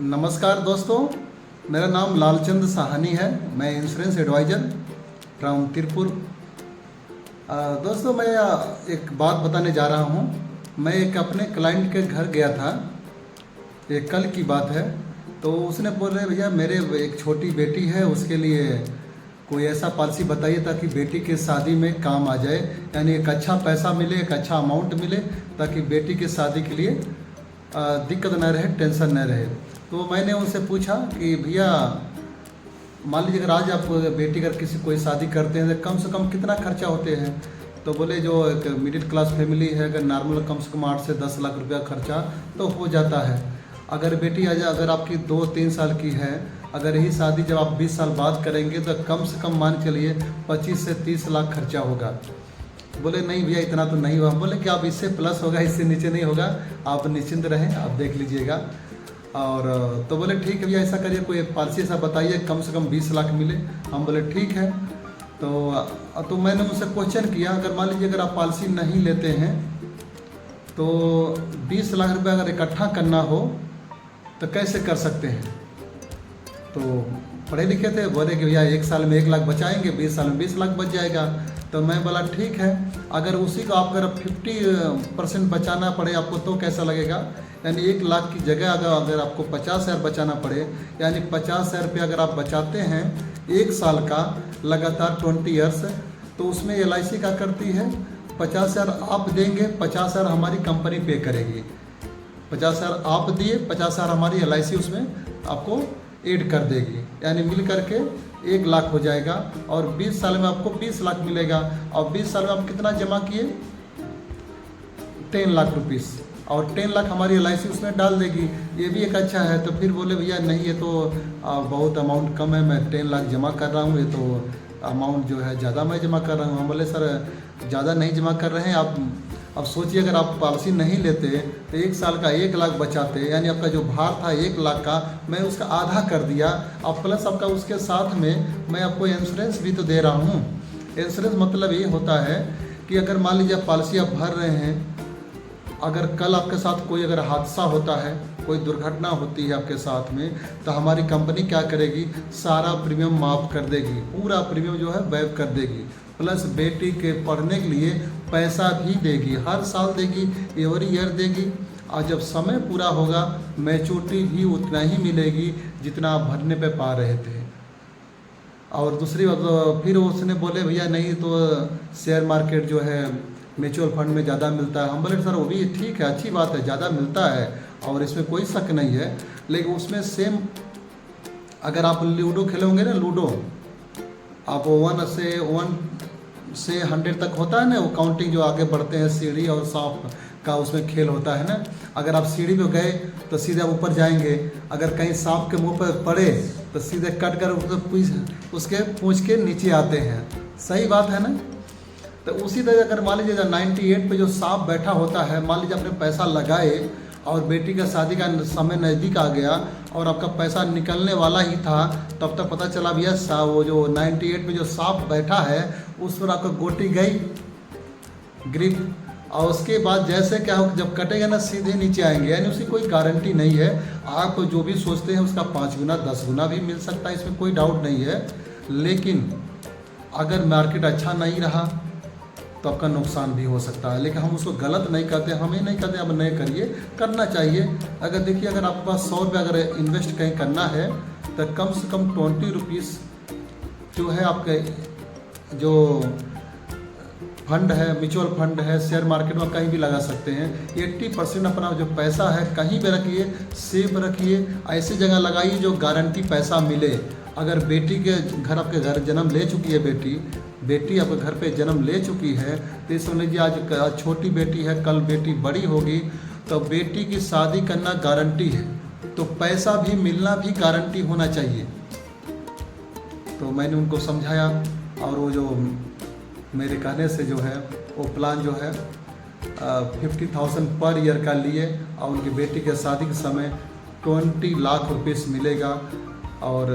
नमस्कार दोस्तों, मेरा नाम लालचंद साहनी है। मैं इंश्योरेंस एडवाइज़र फ्रॉम तिरपुर। दोस्तों, मैं एक बात बताने जा रहा हूँ। मैं एक अपने क्लाइंट के घर गया था, ये कल की बात है। तो उसने बोले, भैया मेरे एक छोटी बेटी है, उसके लिए कोई ऐसा पॉलिसी बताइए ताकि बेटी के शादी में काम आ जाए, यानी एक अच्छा पैसा मिले, एक अच्छा अमाउंट मिले, ताकि बेटी की शादी के लिए दिक्कत न रहे, टेंशन न रहे। तो मैंने उनसे पूछा कि भैया मान लीजिए अगर आज आप बेटी अगर किसी कोई शादी करते हैं तो कम से कम कितना खर्चा होते हैं। तो बोले जो एक मिडिल क्लास फैमिली है, अगर नॉर्मल कम से कम 8 से 10 लाख रुपया खर्चा तो हो जाता है। अगर बेटी आज अगर आपकी 2-3 साल की है, अगर यही शादी जब आप 20 साल बाद करेंगे तो कम से कम मान चलिए 25 से 30 लाख खर्चा होगा। बोले नहीं भैया इतना तो नहीं हुआ। बोले कि आप इससे प्लस होगा, इससे नीचे नहीं होगा, आप निश्चिंत रहें, आप देख लीजिएगा। और तो बोले ठीक है भैया, ऐसा करिए कोई पॉलिसी ऐसा बताइए कम से कम 20 लाख मिले। हम बोले ठीक है। तो मैंने उनसे क्वेश्चन किया, अगर मान लीजिए अगर आप पॉलिसी नहीं लेते हैं तो 20 लाख रुपये अगर इकट्ठा करना हो तो कैसे कर सकते हैं। तो पढ़े लिखे थे, बोले कि भैया 1 साल में 1 लाख बचाएंगे, 20 साल में 20 लाख बच जाएगा। तो मैं बोला ठीक है, अगर उसी को आप अगर 50% बचाना पड़े आपको तो कैसा लगेगा। यानी 1 लाख की जगह अगर आपको 50,000 बचाना पड़े, यानी 50,000 रुपये अगर आप बचाते हैं 1 साल का लगातार 20 ईयर्स, तो उसमें LIC क्या करती है, 50,000 आप देंगे, 50,000 हमारी कंपनी पे करेगी। 50,000 आप दिए, 50,000 हमारी LIC उसमें आपको ऐड कर देगी, यानी मिल करके 1 लाख हो जाएगा। और 20 साल में आपको 20 लाख मिलेगा। और 20 साल में आप कितना जमा किए, 10 लाख रुपीस, और 10 लाख हमारी LIC उसमें डाल देगी। ये भी एक अच्छा है। तो फिर बोले भैया नहीं, ये तो बहुत अमाउंट कम है, मैं 10 लाख जमा कर रहा हूँ, ये तो अमाउंट जो है ज़्यादा मैं जमा कर रहा हूँ। हम बोले सर ज़्यादा नहीं जमा कर रहे हैं आप। अब सोचिए अगर आप पॉलिसी नहीं लेते तो 1 साल का 1 लाख बचाते, यानी आपका जो भार था 1 लाख का, मैं उसका आधा कर दिया। अब प्लस आपका उसके साथ में मैं आपको इंश्योरेंस भी तो दे रहा हूँ। इंश्योरेंस मतलब ये होता है कि अगर मान लीजिए आप पॉलिसी आप भर रहे हैं, अगर कल आपके साथ कोई अगर हादसा होता है, कोई दुर्घटना होती है आपके साथ में, तो हमारी कंपनी क्या करेगी, सारा प्रीमियम माफ़ कर देगी, पूरा प्रीमियम जो है वैव कर देगी। प्लस बेटी के पढ़ने के लिए पैसा भी देगी, हर साल देगी, एवरी ईयर देगी। और जब समय पूरा होगा मैच्योरिटी भी उतना ही मिलेगी जितना आप भरने पे पा रहे थे। और दूसरी बात, तो फिर उसने बोले भैया नहीं तो शेयर मार्केट जो है म्यूचुअल फंड में ज़्यादा मिलता है। हम बोले सर वो भी ठीक है, अच्छी बात है, ज़्यादा मिलता है और इसमें कोई शक नहीं है, लेकिन उसमें सेम अगर आप लूडो खेलोगे ना, लूडो आप 1 से 100 तक होता है ना, वो काउंटिंग जो आगे बढ़ते हैं, सीढ़ी और सांप का उसमें खेल होता है ना। अगर आप सीढ़ी पे गए तो सीधे ऊपर जाएंगे, अगर कहीं सांप के मुंह पर पड़े तो सीधे कट कर उसके पूंछ के नीचे आते हैं। सही बात है ना। तो उसी तरह अगर मान लीजिए 98 पे जो सांप बैठा होता है, मान लीजिए आपने पैसा लगाए और बेटी का शादी का समय नज़दीक आ गया और आपका पैसा निकलने वाला ही था, तब तक पता चला भैया वो जो 98 पे जो सांप बैठा है उस पर आपको गोटी गई ग्रिप, और उसके बाद जैसे क्या हो, जब कटेगा ना सीधे नीचे आएंगे, यानी उसकी कोई गारंटी नहीं है। आप जो भी सोचते हैं उसका 5 गुना 10 गुना भी मिल सकता है, इसमें कोई डाउट नहीं है। लेकिन अगर मार्केट अच्छा नहीं रहा तो आपका नुकसान भी हो सकता है। लेकिन हम उसको गलत नहीं करते, हम ये नहीं कहते अब नहीं करिए, करना चाहिए। अगर देखिए अगर आपके पास 100 रुपये अगर इन्वेस्ट कहीं करना है तो कम से कम 20 रुपीज़ जो है आपके जो फंड है, म्यूचुअल फंड है, शेयर मार्केट में कहीं भी लगा सकते हैं। 80% अपना जो पैसा है कहीं भी रखिए, सेफ रखिए, ऐसी जगह लगाइए जो गारंटी पैसा मिले। अगर बेटी के घर आपके घर जन्म ले चुकी है, बेटी आपके घर पे जन्म ले चुकी है, तो समझ लीजिए आज छोटी बेटी है, कल बेटी बड़ी होगी, तो बेटी की शादी करना गारंटी है, तो पैसा भी मिलना भी गारंटी होना चाहिए। तो मैंने उनको समझाया और वो जो मेरे कहने से जो है वो प्लान जो है 50,000 पर ईयर का लिए और उनकी बेटी के शादी के समय 20 लाख रुपीस मिलेगा। और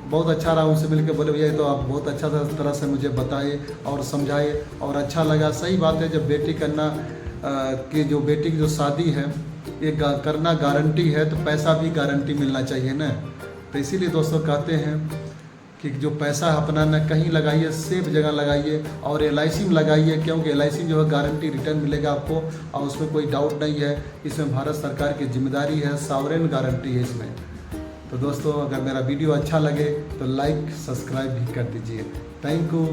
बहुत अच्छा रहा उनसे मिलकर। बोले भैया तो आप बहुत अच्छा तरह से मुझे बताए और समझाए और अच्छा लगा। सही बात है, जब बेटी करना कि जो बेटी की जो शादी है ये करना गारंटी है तो पैसा भी गारंटी मिलना चाहिए ना। तो इसीलिए दोस्तों कहते हैं कि जो पैसा अपना न कहीं लगाइए, सेफ जगह लगाइए और LIC में लगाइए, क्योंकि LIC जो है गारंटी रिटर्न मिलेगा आपको और उसमें कोई डाउट नहीं है। इसमें भारत सरकार की जिम्मेदारी है, सॉवरेन गारंटी है इसमें। तो दोस्तों अगर मेरा वीडियो अच्छा लगे तो लाइक सब्सक्राइब भी कर दीजिए। Thank you.